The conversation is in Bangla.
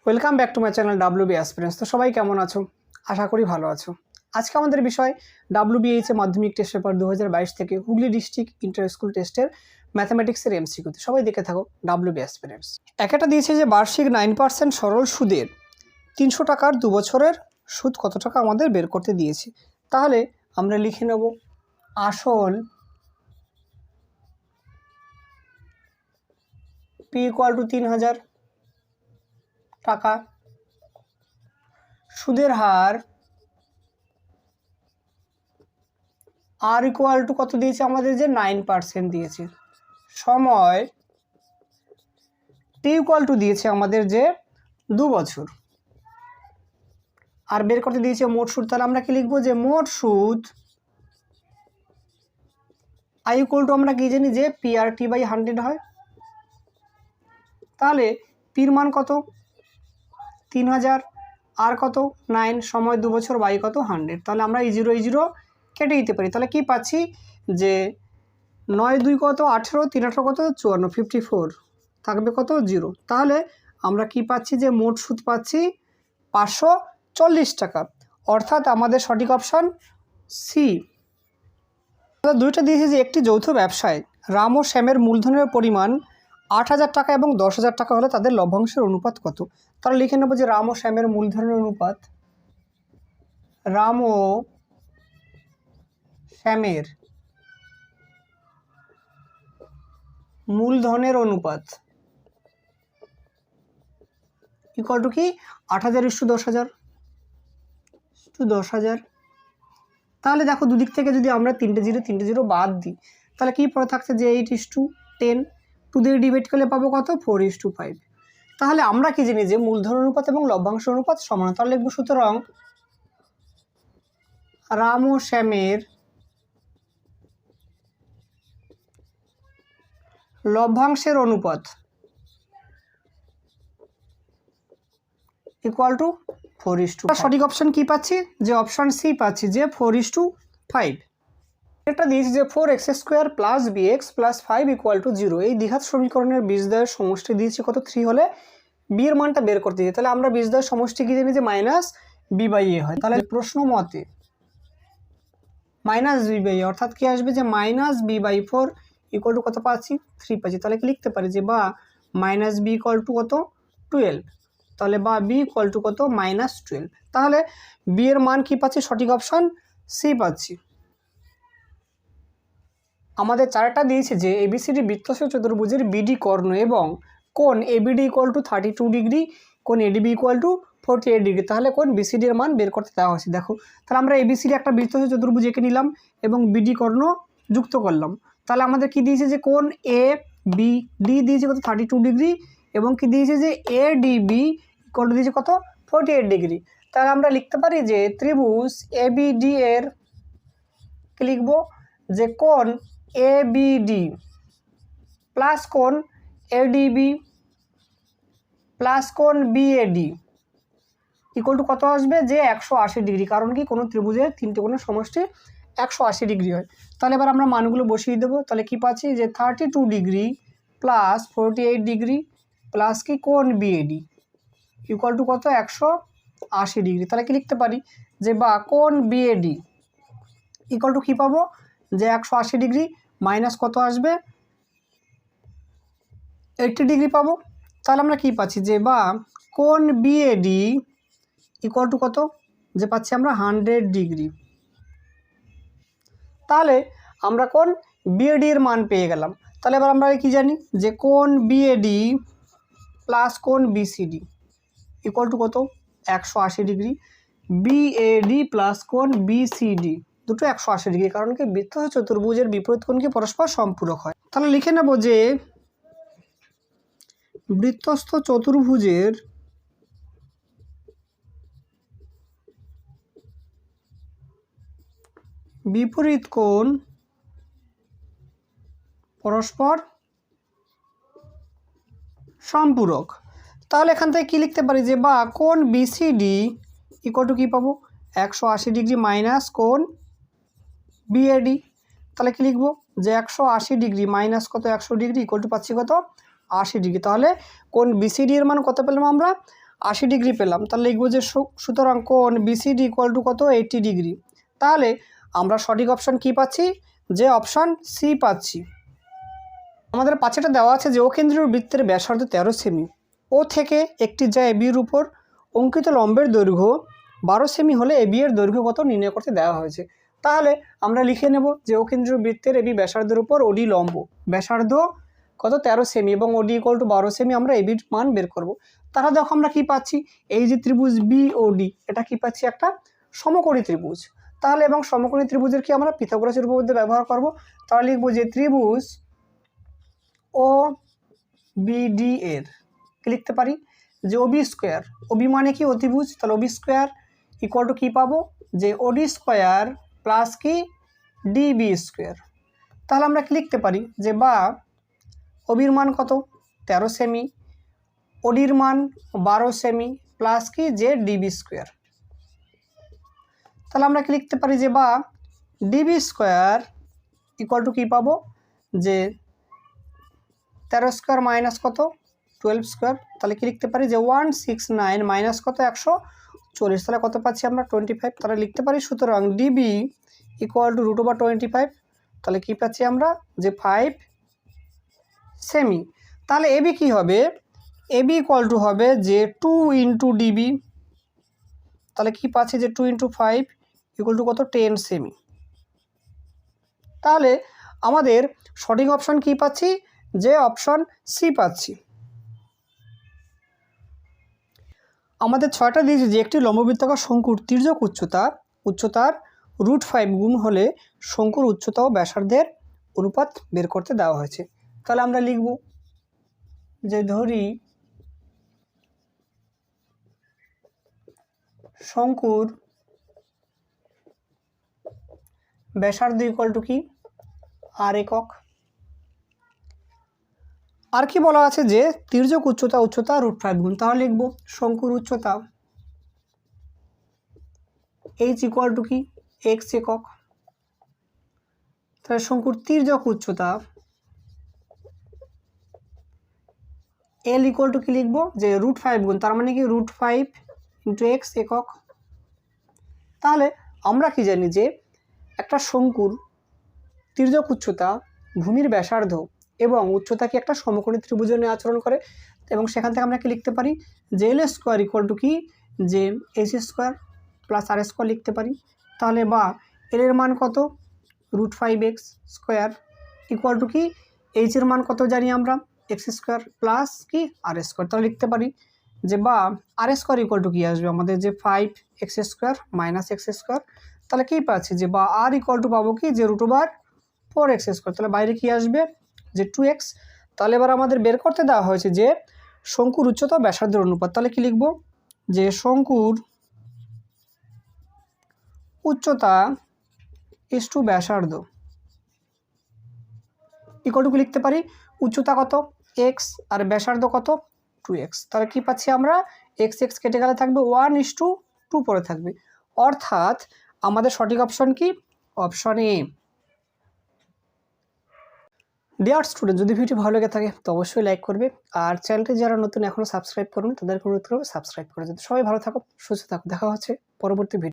Welcome back to my channel WB aspirants. তো সবাই কেমন আছো? আশা করি ভালো আছো। আজকে আমাদের বিষয় ডাব্লিউবিএইচ মাধ্যমিক টেস্ট পেপার 2022 থেকে হুগলি ডিস্ট্রিক্ট ইন্টার স্কুল টেস্টের ম্যাথামেটিক্সের এমসিকিউতে। সবাই দেখে থাকো ডাব্লিউবি অ্যাসপিরেন্টস। একটা দিয়েছে যে বার্ষিক 9% সরল সুদের 300 টাকার 2 বছরের সুদ কত টাকা আমাদের বের করতে দিয়েছে। তাহলে আমরা লিখে নেব আসল পি ইকুয়াল টু 3000 টাকা, সুদের হার আর ইকুয়াল টু কত দিয়েছে আমাদের, যে 9% দিয়েছে, সময় টি ইকুয়াল টু দিয়েছে আমাদের যে 2 বছর, আর বের করতে দিয়েছে মোট সুদ। তাহলে আমরা কি লিখবো, যে মোট সুদ আই ইকুয়াল টু আমরা কি জানি যে পি আর টি বাই 100 হয়। তাহলে পির মান কত 3000, আর কত 9, সময় 2 বছর, বাই কত 100। তাহলে আমরা এই জিরো কেটে দিতে পারি। তাহলে কি পাচ্ছি, যে 9 2 কত 18, 3 18 কত 54, 54 থাকবে কত 0। তাহলে আমরা কি পাচ্ছি, যে মোট সুদ পাচ্ছি 540 টাকা, অর্থাৎ আমাদের সঠিক অপশান সি। দুইটা দিয়েছে যে একটি যৌথ ব্যবসায় রাম ও শ্যামের মূলধনের পরিমাণ 8000 টাকা এবং 10,000 টাকা হলে তাদের লভ্যাংশের অনুপাত কত। তাহলে লিখে নেব যে রাম ও শ্যামের মূলধনের অনুপাত, রাম ও শ্যামের মূলধনের অনুপাত ইকুয়াল টু কি 8000 = 10,000। তাহলে দেখো দুদিক থেকে যদি আমরা তিনটে জিরো বাদ দিই, তাহলে কি পড়ে থাকছে, যে 8:10, 2 দিয়ে ডিভাইড করলে পাবো কত 4:5। তাহলে আমরা কি জানি যে মূলধন অনুপাত এবং লভ্যাংশ অনুপাত সমান। তাহলে লিখবো সুতরাং রাম ও শ্যামের লভ্যাংশের অনুপাত ইকুয়াল টু 4:5। সঠিক অপশন কি পাচ্ছি, যে অপশন সি পাচ্ছি, যে 4:5। এটা দিয়েছি যে 4x² + bx + 5 = 0। এই দ্বিঘাত সমীকরণের বীজদ্বয়ের সমষ্টি দিয়েছি কত 3 হলে বি এর মানটা বের করতে দিই। তাহলে আমরা বীজদ্বয়ের সমষ্টি কি জানি, যে -b/a হয়। তাহলে প্রশ্ন মতে -b/a অর্থাৎ কি আসবে, যে -b/4 = কত পাচ্ছি 3 পাচ্ছি। তাহলে কি লিখতে পারি, যে বা -b = কত 12। তাহলে বা b = কত -12। তাহলে বি এর মান কি পাচ্ছি, সঠিক অপশন সি পাচ্ছি। আমাদের চারটা দিয়েছে যে এবিসিডি বৃত্তস্থ চতুর্ভুজের বিডি কর্ণ এবং কোণ এবিডি = 32 ডিগ্রি, কোণ এডিবি = 48 ডিগ্রি। তাহলে কোণ বিসিডি এর মান বের করতে দেওয়া হয়েছে। দেখো তাহলে আমরা এবিসিডি একটা বৃত্তস্থ চতুর্ভুজ এঁকে নিলাম এবং বিডি কর্ণ যুক্ত করলাম। তাহলে আমাদের কি দিয়েছে, যে কোণ এ বি ডি দিয়েছে কত 32 ডিগ্রি, এবং কি দিয়েছে, যে এ ডিবি = দিয়েছে কত 48 ডিগ্রি। তাহলে আমরা লিখতে পারি যে ত্রিভুজ এবিডি এর কি লিখবো, যে কোণ এবিডি প্লাস কোণ এডিবি প্লাস কোণ বিএডি = কত আসবে, যে 180 ডিগ্রি। কারণ কি কোনো ত্রিভুজের তিনটে কোণের সমষ্টি 180 ডিগ্রি হয়। তাহলে এবার আমরা মানগুলো বসিয়ে দেবো। তাহলে কি পাচ্ছি, যে 32 ডিগ্রি প্লাস 48 ডিগ্রি প্লাস কি কোণ বিএডি = কত 180 ডিগ্রি। তাহলে কি লিখতে পারি, যে বা কোণ বিএডি = কি পাবো, যে 180 ডিগ্রি মাইনাস কত আসবে 80 ডিগ্রি পাবো। তাহলে আমরা কি পাচ্ছি, যে বা কোণ বিএডি = কত, যে পাচ্ছি আমরা 100 ডিগ্রি। তাহলে আমরা কোণ বিএডি এর মান পেয়ে গেলাম। তাহলে এবার আমরা কি জানি, যে কোণ বিএডি প্লাস কোণ বিসিডি = কত 180 ডিগ্রি, বিএডি প্লাস কোণ বিসিডি দুটো 180 ডিগ্রি। কারণ কি বৃত্তস্থ চতুর্ভুজের বিপরীত কোণ কি পরস্পর সম্পূরক হয়। তাহলে লিখে নেব যে বৃত্তস্থ চতুর্ভুজের বিপরীত কোণ পরস্পর সম্পূরক। তাহলে এখান থেকে কি লিখতে পারি, যে বা কোণ বিসিডি = কি পাবো 180 ডিগ্রি মাইনাস কোণ বিএডি। তাহলে কি লিখবো, যে 180 ডিগ্রি মাইনাস কত 100 ডিগ্রি = পাচ্ছি কত 80 ডিগ্রি। তাহলে কোণ বিসিডি এর মান কত পেলাম আমরা 80 ডিগ্রি পেলাম, তাহলে লিখবো যে সুতরাং কোণ বিসিডি ইকুয়াল টু কত 80 ডিগ্রি। তাহলে আমরা সঠিক অপশান কি পাচ্ছি, যে অপশান সি পাচ্ছি। আমাদের পাঁচটা দেওয়া আছে যে ও কেন্দ্রীয় বৃত্তের ব্যাসার্ধ 13 সেমি, ও থেকে একটি যা এবির উপর অঙ্কিত লম্বের দৈর্ঘ্য 12 সেমি হলে এবি এর দৈর্ঘ্য কত নির্ণয় করতে দেওয়া হয়েছে। তাহলে আমরা লিখে নেব যে ও কেন্দ্রীয় বৃত্তের এবি ব্যাসার্ধের উপর ওডি লম্ব, ব্যাসার্ধ কত 13 সেমি এবং ওডি ইকুয়াল টু 12 সেমি, আমরা এবির মান বের করব। তাহলে দেখো আমরা কি পাচ্ছি, এই যে ত্রিভুজ বিওডি এটা কি পাচ্ছি, একটা সমকোণী ত্রিভুজ। তাহলে এবং সমকোণী ত্রিভুজের কি আমরা পিথাগোরাসের উপপাদ্য ব্যবহার করব। তাহলে লিখব যে ত্রিভুজ ও বিডি এর কি লিখতে পারি, যে ওবি স্কোয়ার, ওবি মানে কি অতিভুজ, তাহলে ওবি স্কোয়ার ইকুয়াল টু কী পাবো, যে ওডি স্কোয়ার প্লাস কি ডিবি স্কোয়ার। তাহলে আমরা কি লিখতে পারি, যে বা ওবির মান কত 13 সেমি, ওডির মান 12 সেমি প্লাস কি যে ডিবি স্কোয়ার। তাহলে আমরা কি লিখতে পারি, যে বা ডিবি স্কোয়ার ইকুয়াল টু কী পাবো, যে 13 স্কোয়ার মাইনাস কত 12 স্কোয়ার। তাহলে কি লিখতে পারি, যে 169 মাইনাস কত 140, তাহলে কত পাচ্ছি আমরা 25। তাহলে লিখতে পারি সুতরাং ডিবি ইকুয়াল টু √25। তাহলে কি পাচ্ছি আমরা, যে 5 সেমি। তাহলে এবি কি হবে, এবি ইকুয়াল টু হবে যে 2 ইন্টু ডিবি। তাহলে কি পাচ্ছি, যে 2 ইন্টু 5 ইকুয়াল টু কত 10 সেমি। তাহলে আমাদের সঠিক অপশন কি পাচ্ছি, যে অপশন সি পাচ্ছি। আমাদের 6টা দিয়েছে যে একটি লম্ববৃত্তাকার শঙ্কুর তির্যক উচ্চতার √5 গুণ হলে শঙ্কুর উচ্চতা ও ব্যাসার্ধের অনুপাত বের করতে দেওয়া হয়েছে। তাহলে আমরা লিখব যে ধরি শঙ্কুর ব্যাসার্ধ ইকুয়াল টু কি আর একক। আর কি বলা আছে, যে তির্যক উচ্চতা √5 গুণ। তাহলে লিখব শঙ্কুর উচ্চতা h ইকুয়াল টু কি x একক। তাহলে শঙ্কুর তির্যক উচ্চতা l ইকুয়াল টু কি লিখব, যে √5 গুণ, তার মানে কি √5 ইন্টু x একক। তাহলে আমরা কি জানি, যে একটা শঙ্কুর তির্যক উচ্চতা, ভূমির ব্যাসার্ধ এবং উচ্চতা কি একটা সমকোণী ত্রিভুজের নিয়ে আচরণ করে, এবং সেখান থেকে আমরা কি লিখতে পারি, যে এল স্কোয়ার ইকুয়াল টু কি যে এইচ স্কোয়ার প্লাস আর স্কোয়ার লিখতে পারি। তাহলে বা এল এর মান কত √5x স্কোয়ার ইকুয়াল টু কি এইচ এর মান কত জানি আমরা এক্স স্কোয়ার প্লাস কি আর স্কোয়ার। তাহলে লিখতে পারি, যে বা আর স্কোয়ার ইকুয়াল টু কি আসবে আমাদের, যে 5x square minus x square. তাহলে কি পাচ্ছি, যে বা আর ইকুয়াল টু পাবো কি যে √4x স্কোয়ার। তাহলে বাইরে কি আসবে, যে 2x। তাহলে এবার আমাদের বের করতে দেওয়া হয়েছে যে শঙ্কুর উচ্চতা ব্যাসার্ধের অনুপাত। তাহলে কি লিখব, যে শঙ্কুর উচ্চতা ইসটু ব্যাসার্ধ ইকুয়াল টু কি লিখতে পারি, উচ্চতা কত x আর ব্যাসার্ধ কত 2x। তাহলে কি পাচ্ছি আমরা, x কেটে গেলে থাকবে 1:2 পরে থাকবে। অর্থাৎ আমাদের সঠিক অপশন কি, অপশন এ। ডিয়ার স্টুডেন্ট, যদি ভিডিও ভালো লেগে থাকে তো অবশ্যই লাইক করবে, আর চ্যানেলটি যারা নতুন এখনও সাবস্ক্রাইব করুন তাদেরকে অনুরোধ করবে সাবস্ক্রাইব করে দিতে। সবাই ভালো থাকো, সুস্থ থাকো, দেখা হচ্ছে পরবর্তী ভিডিও।